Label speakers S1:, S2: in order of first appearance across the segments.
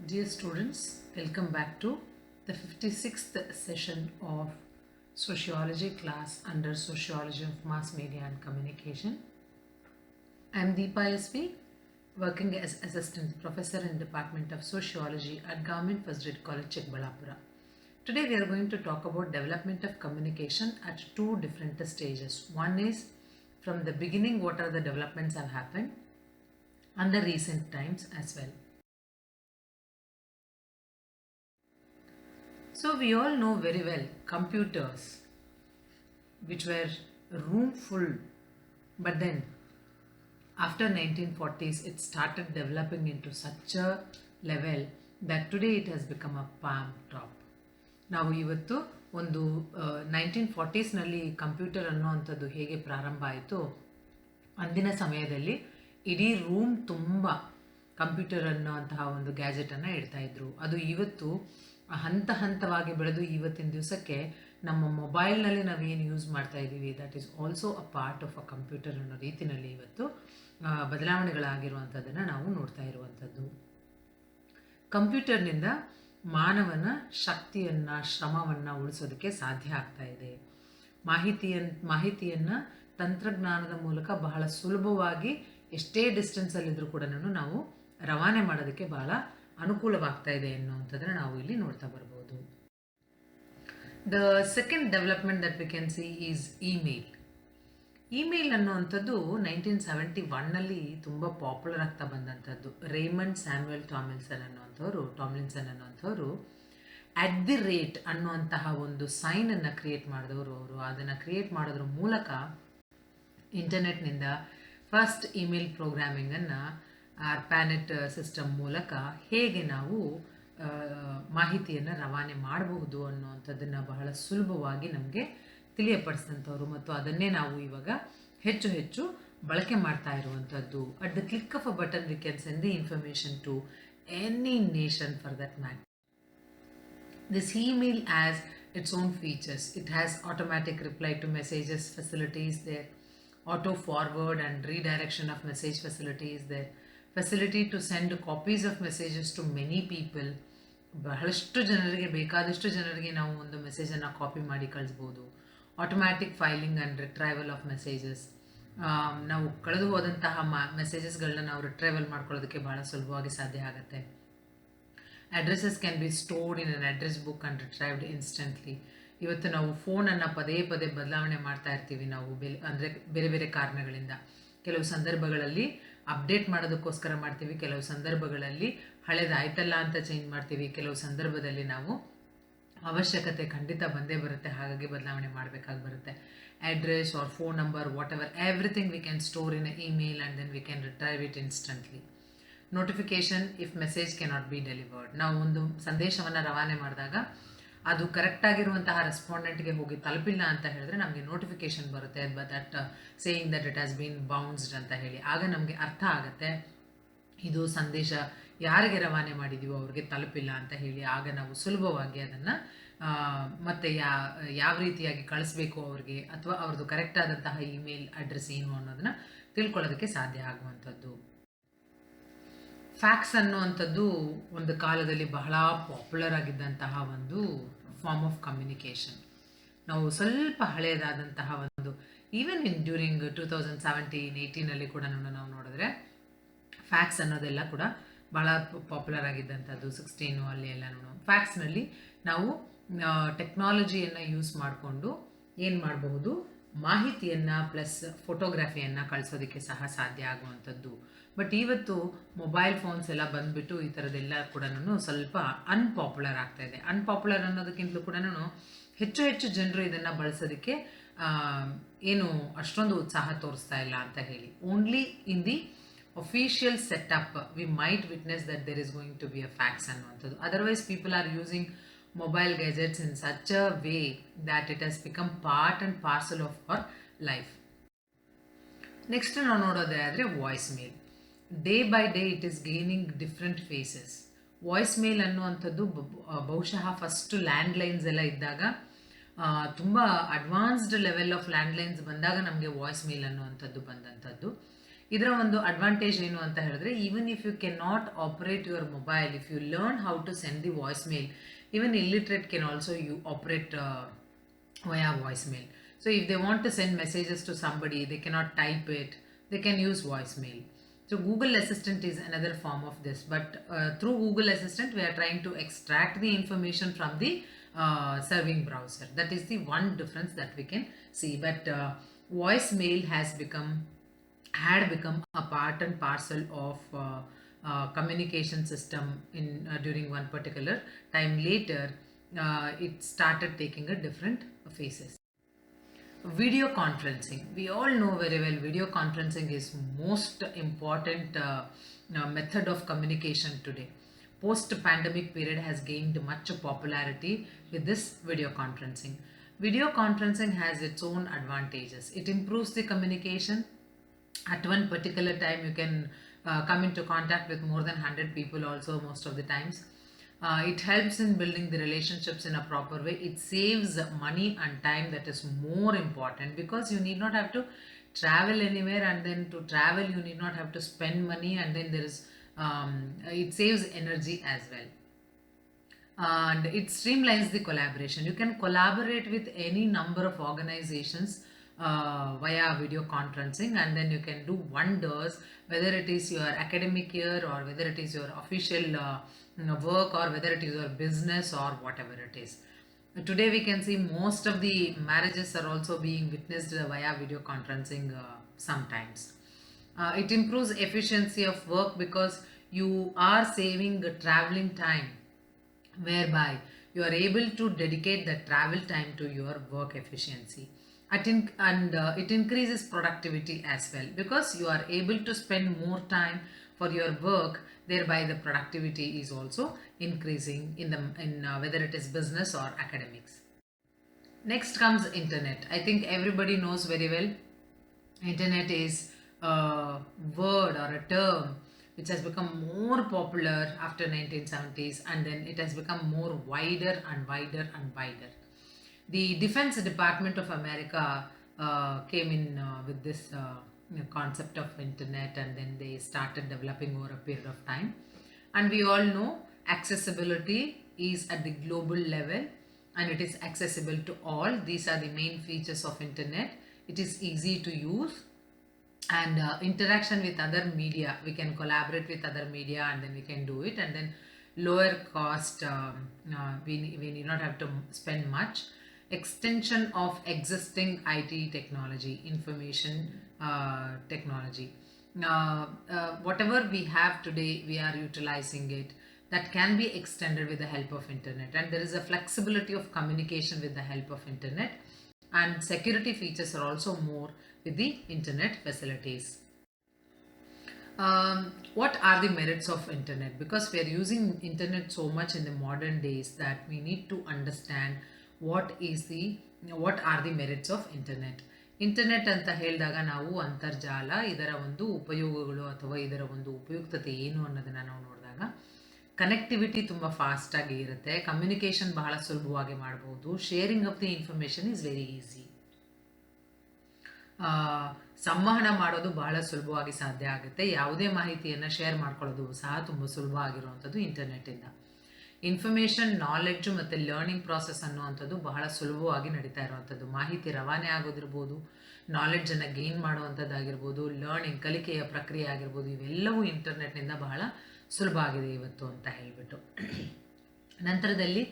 S1: Dear students, welcome back to the 56th session of Sociology class under Sociology of Mass Media and Communication. I am Deepa SV, working as Assistant Professor in Department of Sociology at Government First Grade College, Chikbalapura. Today we are going to talk about development of communication at two different stages. One is from the beginning, what are the developments have happened, and the recent times as well. So we all know very well computers, which were room full, but then after 1940s it started developing into such a level that today it has become a palm top. ನಾವು ಇವತ್ತು ಒಂದು 1940ಸ್ನಲ್ಲಿ computer ಅನ್ನೋವಂಥದ್ದು ಹೇಗೆ ಪ್ರಾರಂಭ ಆಯಿತು, ಅಂದಿನ ಸಮಯದಲ್ಲಿ ಇಡೀ room ತುಂಬ ಕಂಪ್ಯೂಟರ್ ಅನ್ನೋಂತಹ ಒಂದು ಗ್ಯಾಜೆಟನ್ನು ಇಡ್ತಾ ಇದ್ರು. ಅದು ಇವತ್ತು ಹಂತ ಹಂತವಾಗಿ ಬೆಳೆದು ಇವತ್ತಿನ ದಿವಸಕ್ಕೆ ನಮ್ಮ ಮೊಬೈಲ್ನಲ್ಲಿ ನಾವೇನು ಯೂಸ್ ಮಾಡ್ತಾ ಇದ್ದೀವಿ, that is also a part of a computer ಅನ್ನೋ ರೀತಿಯಲ್ಲಿ ಇವತ್ತು ಬದಲಾವಣೆಗಳಾಗಿರುವಂಥದ್ದನ್ನು ನಾವು ನೋಡ್ತಾ ಇರುವಂಥದ್ದು. ಕಂಪ್ಯೂಟರ್ನಿಂದ ಮಾನವನ ಶಕ್ತಿಯನ್ನು, ಶ್ರಮವನ್ನು ಉಳಿಸೋದಕ್ಕೆ ಸಾಧ್ಯ ಆಗ್ತಾ ಇದೆ. ಮಾಹಿತಿಯನ್ನು ತಂತ್ರಜ್ಞಾನದ ಮೂಲಕ ಬಹಳ ಸುಲಭವಾಗಿ ಎಷ್ಟೇ ಡಿಸ್ಟೆನ್ಸಲ್ಲಿದ್ದರೂ ಕೂಡ ನಾವು ರವಾನೆ ಮಾಡೋದಕ್ಕೆ ಬಹಳ ಅನುಕೂಲವಾಗ್ತಾ ಇದೆ ಅನ್ನುವಂಥದ್ದನ್ನು ನಾವು ಇಲ್ಲಿ ನೋಡ್ತಾ ಬರ್ಬೋದು. The second development that we can see is email. Email ಅನ್ನುವಂಥದ್ದು 1971ನಲ್ಲಿ ತುಂಬ ಪಾಪ್ಯುಲರ್ ಆಗ್ತಾ ಬಂದಂಥದ್ದು. ರೇಮಂಡ್ ಸ್ಯಾಮ್ಯುಯಲ್ ಟಾಮ್ಲಿನ್ಸನ್ ಅನ್ನುವಂಥವ್ರು @ ಅನ್ನುವಂತಹ ಒಂದು ಸೈನನ್ನು ಕ್ರಿಯೇಟ್ ಮಾಡಿದವರು. ಅವರು ಅದನ್ನು ಕ್ರಿಯೇಟ್ ಮಾಡೋದ್ರ ಮೂಲಕ ಇಂಟರ್ನೆಟ್ನಿಂದ ಫಸ್ಟ್ ಇಮೇಲ್ ಪ್ರೋಗ್ರಾಮಿಂಗನ್ನು ARPANET ಸಿಸ್ಟಮ್ ಮೂಲಕ ಹೇಗೆ ನಾವು ಮಾಹಿತಿಯನ್ನು ರವಾನೆ ಮಾಡಬಹುದು ಅನ್ನುವಂಥದ್ದನ್ನು ಬಹಳ ಸುಲಭವಾಗಿ ನಮಗೆ ತಿಳಿಯಪಡಿಸಿದಂಥವ್ರು, ಮತ್ತು ಅದನ್ನೇ ನಾವು ಇವಾಗ ಹೆಚ್ಚು ಹೆಚ್ಚು ಬಳಕೆ ಮಾಡ್ತಾ ಇರುವಂಥದ್ದು. At the click of a button we can send the information to any nation for that matter. This email has its own features. It has automatic reply to messages facilities there, auto forward and redirection of message facilities there, facility to send copies of messages to many people. ಬಹಳಷ್ಟು ಜನರಿಗೆ, ಬೇಕಾದಷ್ಟು ಜನರಿಗೆ ನಾವು ಒಂದು ಮೆಸೇಜನ್ನು copy ಮಾಡಿ ಕಳಿಸ್ಬೋದು. Automatic filing and retrieval of messages. ನಾವು ಕಳೆದು ಹೋದಂತಹ ಮೆಸೇಜಸ್ಗಳನ್ನ ನಾವು ರಿಟ್ರೈವಲ್ ಮಾಡ್ಕೊಳ್ಳೋದಕ್ಕೆ ಬಹಳ ಸುಲಭವಾಗಿ ಸಾಧ್ಯ ಆಗುತ್ತೆ. Addresses can be stored in an address book and retrieved instantly. ಇವತ್ತು ನಾವು ಫೋನನ್ನು ಪದೇ ಪದೇ ಬದಲಾವಣೆ ಮಾಡ್ತಾ ಇರ್ತೀವಿ. ನಾವು ಅಂದರೆ ಬೇರೆ ಬೇರೆ ಕಾರಣಗಳಿಂದ ಕೆಲವು ಸಂದರ್ಭಗಳಲ್ಲಿ ಅಪ್ಡೇಟ್ ಮಾಡೋದಕ್ಕೋಸ್ಕರ ಮಾಡ್ತೀವಿ, ಕೆಲವು ಸಂದರ್ಭಗಳಲ್ಲಿ ಹಳೇದಾಯ್ತಲ್ಲ ಅಂತ ಚೇಂಜ್ ಮಾಡ್ತೀವಿ, ಕೆಲವು ಸಂದರ್ಭದಲ್ಲಿ ನಾವು ಅವಶ್ಯಕತೆ ಖಂಡಿತ ಬಂದೇ ಬರುತ್ತೆ, ಹಾಗಾಗಿ ಬದಲಾವಣೆ ಮಾಡಬೇಕಾಗಿ ಬರುತ್ತೆ. Address or phone number, whatever, everything we can store in a email and then we can retrieve it instantly. Notification if message cannot be delivered. ನಾವು ಒಂದು ಸಂದೇಶವನ್ನು ರವಾನೆ ಮಾಡಿದಾಗ ಅದು ಕರೆಕ್ಟಾಗಿರುವಂತಹ ರೆಸ್ಪಾಂಡೆಂಟ್ಗೆ ಹೋಗಿ ತಲುಪಿಲ್ಲ ಅಂತ ಹೇಳಿದ್ರೆ ನಮಗೆ ನೋಟಿಫಿಕೇಶನ್ ಬರುತ್ತೆ, that saying that it has been bounced ಅಂತ ಹೇಳಿ. ಆಗ ನಮಗೆ ಅರ್ಥ ಆಗುತ್ತೆ ಇದು ಸಂದೇಶ ಯಾರಿಗೆ ರವಾನೆ ಮಾಡಿದೀವೋ ಅವ್ರಿಗೆ ತಲುಪಿಲ್ಲ ಅಂತ ಹೇಳಿ. ಆಗ ನಾವು ಸುಲಭವಾಗಿ ಅದನ್ನು ಮತ್ತೆ ಯಾವ ರೀತಿಯಾಗಿ ಕಳಿಸ್ಬೇಕು ಅವ್ರಿಗೆ, ಅಥವಾ ಅವ್ರದ್ದು ಕರೆಕ್ಟ್ ಆದಂತಹ ಇಮೇಲ್ ಅಡ್ರೆಸ್ ಏನು ಅನ್ನೋದನ್ನ ತಿಳ್ಕೊಳ್ಳೋದಕ್ಕೆ ಸಾಧ್ಯ ಆಗುವಂಥದ್ದು. ಫ್ಯಾಕ್ಸ್ ಅನ್ನುವಂಥದ್ದು ಒಂದು ಕಾಲದಲ್ಲಿ ಬಹಳ ಪಾಪ್ಯುಲರ್ ಆಗಿದ್ದಂತಹ ಒಂದು ಫಾರ್ಮ್ ಆಫ್ ಕಮ್ಯುನಿಕೇಷನ್. ನಾವು ಸ್ವಲ್ಪ ಹಳೆಯದಾದಂತಹ ಒಂದು ಈವನ್ ಡ್ಯೂರಿಂಗ್ 2017-18 ಕೂಡ ನಾವು ನೋಡಿದ್ರೆ ಫ್ಯಾಕ್ಸ್ ಅನ್ನೋದೆಲ್ಲ ಕೂಡ ಬಹಳ ಪಾಪ್ಯುಲರ್ ಆಗಿದ್ದಂಥದ್ದು. 16 ಅಲ್ಲಿ ಎಲ್ಲ ಫ್ಯಾಕ್ಸ್ನಲ್ಲಿ ನಾವು ಟೆಕ್ನಾಲಜಿಯನ್ನು ಯೂಸ್ ಮಾಡಿಕೊಂಡು ಏನು ಮಾಡಬಹುದು, ಮಾಹಿತಿಯನ್ನು ಪ್ಲಸ್ ಫೋಟೋಗ್ರಫಿಯನ್ನು ಕಳಿಸೋದಕ್ಕೆ ಸಹ ಸಾಧ್ಯ ಆಗುವಂಥದ್ದು. ಬಟ್ ಇವತ್ತು ಮೊಬೈಲ್ ಫೋನ್ಸ್ ಎಲ್ಲ ಬಂದುಬಿಟ್ಟು ಈ ಥರದ್ದೆಲ್ಲ ಕೂಡ ಸ್ವಲ್ಪ ಅನ್ಪಾಪ್ಯುಲರ್ ಆಗ್ತಾ ಇದೆ. ಅನ್ಪಾಪ್ಯುಲರ್ ಅನ್ನೋದಕ್ಕಿಂತಲೂ ಕೂಡ ಹೆಚ್ಚು ಹೆಚ್ಚು ಜನರು ಇದನ್ನು ಬಳಸೋದಕ್ಕೆ ಏನು ಅಷ್ಟೊಂದು ಉತ್ಸಾಹ ತೋರಿಸ್ತಾ ಇಲ್ಲ ಅಂತ ಹೇಳಿ. Only in the official setup we might witness that there is going to be a fax ಅನ್ನುವಂಥದ್ದು. Otherwise people are using mobile gadgets in such a way that it has become part and parcel of our life. Next ನಾವು ನೋಡೋದೇ ಆದರೆ voice mail. Day by day it is gaining different phases. Voice mail ಅನ್ನುವಂಥದ್ದು ಬಹುಶಃ first ಲ್ಯಾಂಡ್ಲೈನ್ಸ್ ಎಲ್ಲ ಇದ್ದಾಗ, ತುಂಬ advanced level of ಲ್ಯಾಂಡ್ಲೈನ್ಸ್ ಬಂದಾಗ ನಮಗೆ ವಾಯ್ಸ್ ಮೇಲ್ ಅನ್ನುವಂಥದ್ದು ಬಂದಂಥದ್ದು. ಇದರ ಒಂದು ಅಡ್ವಾಂಟೇಜ್ ಏನು ಅಂತ ಹೇಳಿದ್ರೆ, even if you can not operate your mobile, if you learn how to send the voice mail, even illiterate can also you operate via voicemail. So if they want to send messages to somebody, they cannot type it, they can use voicemail. So Google Assistant is another form of this, but through Google Assistant we are trying to extract the information from the serving browser. That is the one difference that we can see. But voicemail had become a part and parcel of communication system in during one particular time. Later it started taking a different phases. Video conferencing, we all know very well, video conferencing is most important method of communication today. Post pandemic period has gained much popularity with this video conferencing. Video conferencing has its own advantages. It improves the communication. At one particular time you can come into contact with more than 100 people also most of the times. It helps in building the relationships in a proper way. It saves money and time, that is more important, because you need not have to travel anywhere, and then to travel you need not have to spend money, and then there is it saves energy as well. And it streamlines the collaboration. You can collaborate with any number of organizations via video conferencing, and then you can do wonders, whether it is your academic year or whether it is your official work, or whether it is your business or whatever it is. Today we can see most of the marriages are also being witnessed via video conferencing sometimes. It improves efficiency of work because you are saving the traveling time, whereby you are able to dedicate the travel time to your work efficiency. It increases productivity as well, because you are able to spend more time for your work, thereby the productivity is also increasing in whether it is business or academics. Next comes internet. I think everybody knows very well, internet is a word or a term which has become more popular after 1970s, and then it has become more wider and wider and wider. The Defense Department of America came in with this concept of internet, and then they started developing over a period of time. And we all know accessibility is at the global level, and it is accessible to all. These are the main features of internet. It is easy to use, and interaction with other media, we can collaborate with other media, and then we can do it, and then lower cost, we need not have to spend much. Extension of existing IT technology, information technology. Whatever we have today, we are utilizing it. That can be extended with the help of internet, and there is a flexibility of communication with the help of internet, and security features are also more with the internet facilities. What are the merits of internet? Because we are using internet so much in the modern days that we need to understand what are the merits of internet. Internet ಅಂತ ಹೇಳಿದಾಗ ನಾವು ಅಂತರ್ಜಾಲ, ಇದರ ಒಂದು ಉಪಯೋಗಗಳು ಅಥವಾ ಇದರ ಒಂದು ಉಪಯುಕ್ತತೆ ಏನು ಅನ್ನೋದನ್ನು ನಾವು ನೋಡಿದಾಗ, ಕನೆಕ್ಟಿವಿಟಿ ತುಂಬ ಫಾಸ್ಟಾಗಿ ಇರುತ್ತೆ, ಕಮ್ಯುನಿಕೇಷನ್ ಬಹಳ ಸುಲಭವಾಗಿ ಮಾಡ್ಬೋದು, sharing of the information is very easy, ಸಂವಹನ ಮಾಡೋದು ಬಹಳ ಸುಲಭವಾಗಿ ಸಾಧ್ಯ ಆಗುತ್ತೆ, ಯಾವುದೇ ಮಾಹಿತಿಯನ್ನು ಶೇರ್ ಮಾಡ್ಕೊಳ್ಳೋದು ಸಹ ತುಂಬ ಸುಲಭ ಆಗಿರುವಂಥದ್ದು ಇಂಟರ್ನೆಟ್ಟಿಂದ. ಇನ್ಫಾರ್ಮೇಷನ್, ನಾಲೆಡ್ಜು ಮತ್ತು ಲರ್ನಿಂಗ್ ಪ್ರಾಸೆಸ್ ಅನ್ನುವಂಥದ್ದು ಬಹಳ ಸುಲಭವಾಗಿ ನಡೀತಾ ಇರುವಂಥದ್ದು. ಮಾಹಿತಿ ರವಾನೆ ಆಗೋದಿರ್ಬೋದು, ನಾಲೆಡ್ಜನ್ನು ಗೇನ್ ಮಾಡುವಂಥದ್ದಾಗಿರ್ಬೋದು, ಲರ್ನಿಂಗ್ ಕಲಿಕೆಯ ಪ್ರಕ್ರಿಯೆ ಆಗಿರ್ಬೋದು, ಇವೆಲ್ಲವೂ ಇಂಟರ್ನೆಟ್ನಿಂದ ಬಹಳ ಸುಲಭ ಆಗಿದೆ ಇವತ್ತು ಅಂತ ಹೇಳಿಬಿಟ್ಟು. ನಂತರದಲ್ಲಿ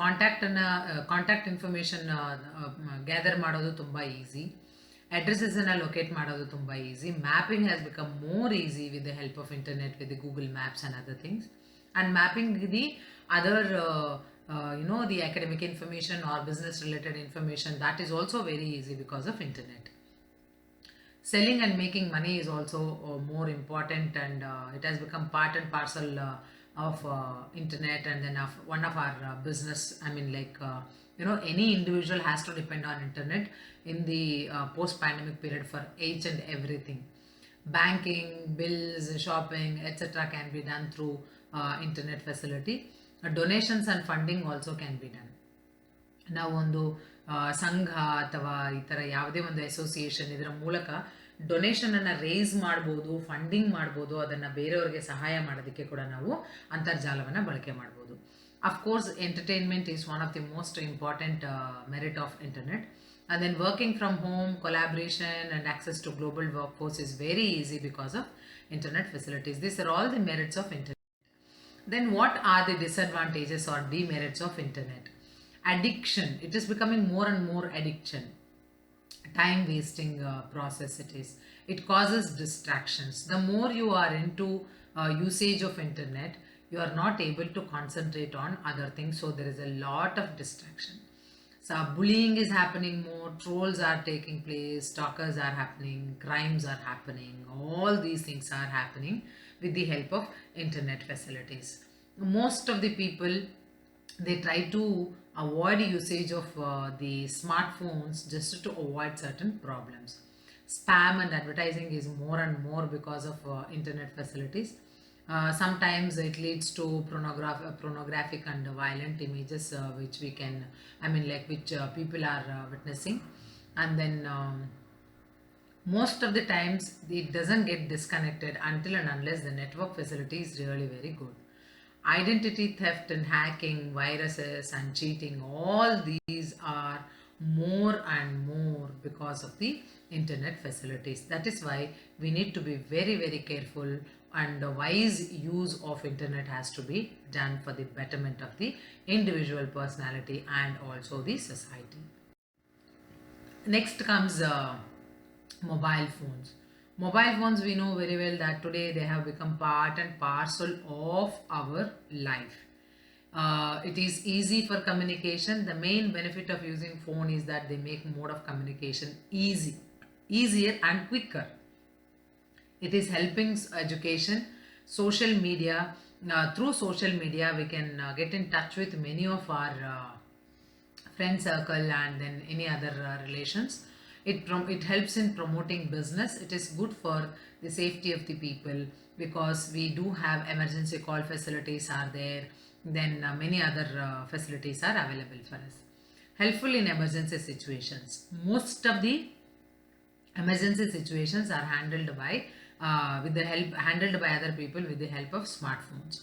S1: ಕಾಂಟ್ಯಾಕ್ಟ್ ಇನ್ಫಾರ್ಮೇಷನ್ ಗ್ಯಾದರ್ ಮಾಡೋದು ತುಂಬ ಈಸಿ, ಅಡ್ರೆಸಸನ್ನು ಲೊಕೇಟ್ ಮಾಡೋದು ತುಂಬ easy, mapping has become more easy with the help of internet, with the Google maps and other things. And mapping the other the academic information or business related information, that is also very easy because of internet. Selling and making money is also more important, and it has become part and parcel of internet, and then of one of our business. I mean, like any individual has to depend on internet in the post pandemic period for each and everything. Banking, bills, shopping, etc. can be done through internet facility. Donations and funding also can be done. ನಾವು ಒಂದು ಸಂಘ ಅಥವಾ ಈ ಥರ ಯಾವುದೇ ಒಂದು association, ಇದರ ಮೂಲಕ ಡೊನೇಷನನ್ನು ರೇಸ್ ಮಾಡ್ಬೋದು, ಫಂಡಿಂಗ್ ಮಾಡ್ಬೋದು, ಅದನ್ನು ಬೇರೆಯವರಿಗೆ ಸಹಾಯ ಮಾಡೋದಕ್ಕೆ ಕೂಡ ನಾವು ಅಂತರ್ಜಾಲವನ್ನು ಬಳಕೆ ಮಾಡ್ಬೋದು. Of course entertainment is one of the most important merit of internet. And then working from home, collaboration and access to global workforce is very easy because of internet facilities. These are all the merits of internet. Then what are the disadvantages or demerits of internet? Addiction. It is becoming more and more addiction. Time wasting process it is. It causes distractions. The more you are into usage of internet, you are not able to concentrate on other things. So there is a lot of distraction. So bullying is happening more, trolls are taking place, stalkers are happening, crimes are happening. All these things are happening with the help of internet facilities. Most of the people, they try to avoid usage of the smartphones just to avoid certain problems. Spam and advertising is more and more because of internet facilities. Sometimes it leads to pornographic and violent images which we can, which people are witnessing. And then most of the times it doesn't get disconnected until and unless the network facility is really very good. Identity theft and hacking, viruses and cheating, all these are more and more because of the internet facilities. That is why we need to be very, very careful, and a wise use of internet has to be done for the betterment of the individual personality and also the society. Next comes mobile phones. Mobile phones, we know very well that today they have become part and parcel of our life. It is easy for communication. The main benefit of using phone is that they make mode of communication easier and quicker. It is helping education, social media. Through social media, we can get in touch with many of our friend circle and then any other relations. It helps in promoting business. It is good for the safety of the people because we do have emergency call facilities are there. Then many other facilities are available for us. Helpful in emergency situations. Most of the emergency situations are handled by other people with the help of smartphones.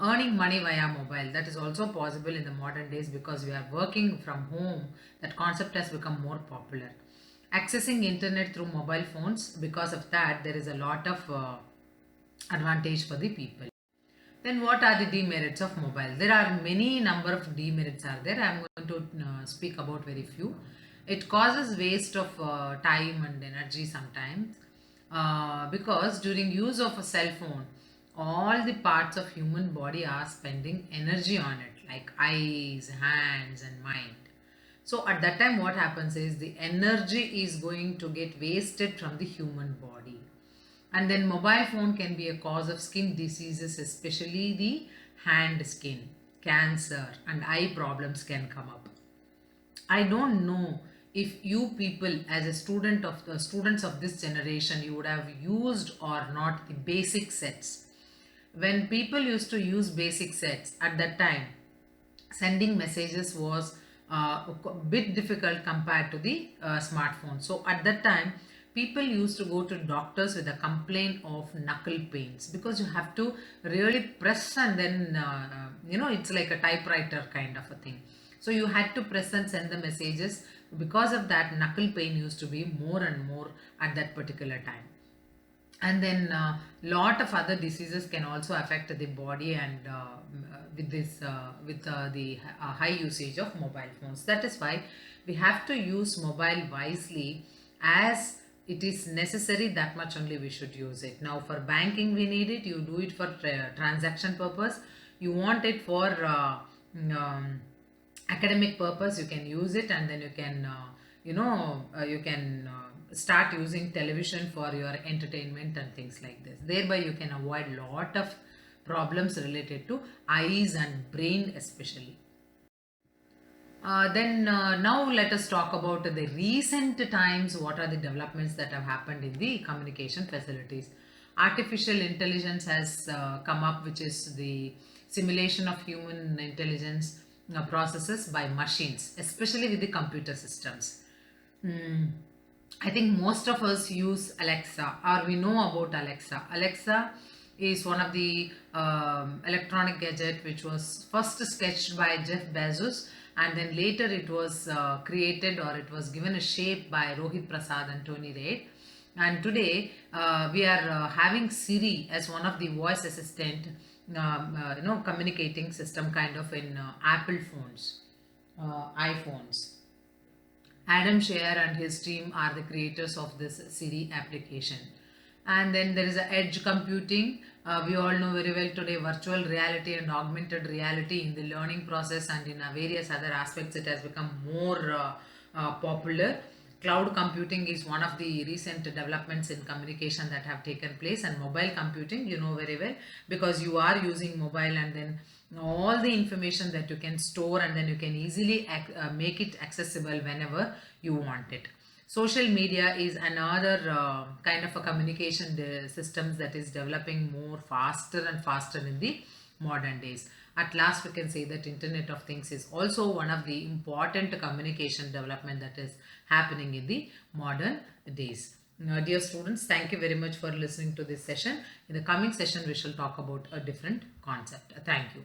S1: Earning money via mobile, that is also possible in the modern days because we are working from home. That concept has become more popular. Accessing internet through mobile phones, because of that there is a lot of advantage for the people. Then what are the demerits of mobile? There are many number of demerits are there. I am going to speak about very few. It causes waste of time and energy sometimes because during use of a cell phone, all the parts of human body are spending energy on it, like eyes, hands and mind. So at that time what happens is the energy is going to get wasted from the human body. And then mobile phone can be a cause of skin diseases, especially the hand skin, cancer and eye problems can come up. I don't know if you people as a students of this generation, you would have used or not the basic sets. When people used to use basic sets, at that time sending messages was a bit difficult compared to the smartphone. So at that time people used to go to doctors with a complaint of knuckle pains because you have to really press and then it's like a typewriter kind of a thing. So you had to press and send the messages. Because of that, knuckle pain used to be more and more at that particular time. And then lot of other diseases can also affect the body and with the high usage of mobile phones. That is why we have to use mobile wisely. As it is necessary, that much only we should use it. Now for banking we need it. You do it for transaction purpose. You want it for academic purpose, you can use it. And then you can you can start using television for your entertainment and things like this. Thereby you can avoid lot of problems related to eyes and brain especially. Now let us talk about the recent times. What are the developments that have happened in the communication facilities? Artificial intelligence has come up, which is the simulation of human intelligence processes by machines, especially with the computer systems. I think most of us use Alexa, or we know about Alexa. Alexa is one of the electronic gadget which was first sketched by Jeff Bezos, and then later it was created, or it was given a shape by Rohit Prasad and Tony Reid. And today we are having Siri as one of the voice assistant, communicating system kind of in Apple phones, iPhones. Adam Scher and his team are the creators of this Siri application. And then there is a edge computing. We all know very well today virtual reality and augmented reality in the learning process and in various other aspects, it has become more popular. Cloud computing is one of the recent developments in communication that have taken place, and mobile computing, you know very well, because you are using mobile, and then all the information that you can store, and then you can easily make it accessible whenever you want it. Social media is another kind of a communication systems that is developing more faster and faster in the modern days. At last, we can say that Internet of Things is also one of the important communication development that is happening in the modern days. Now, dear students, thank you very much for listening to this session. In the coming session, we shall talk about a different concept. Thank you.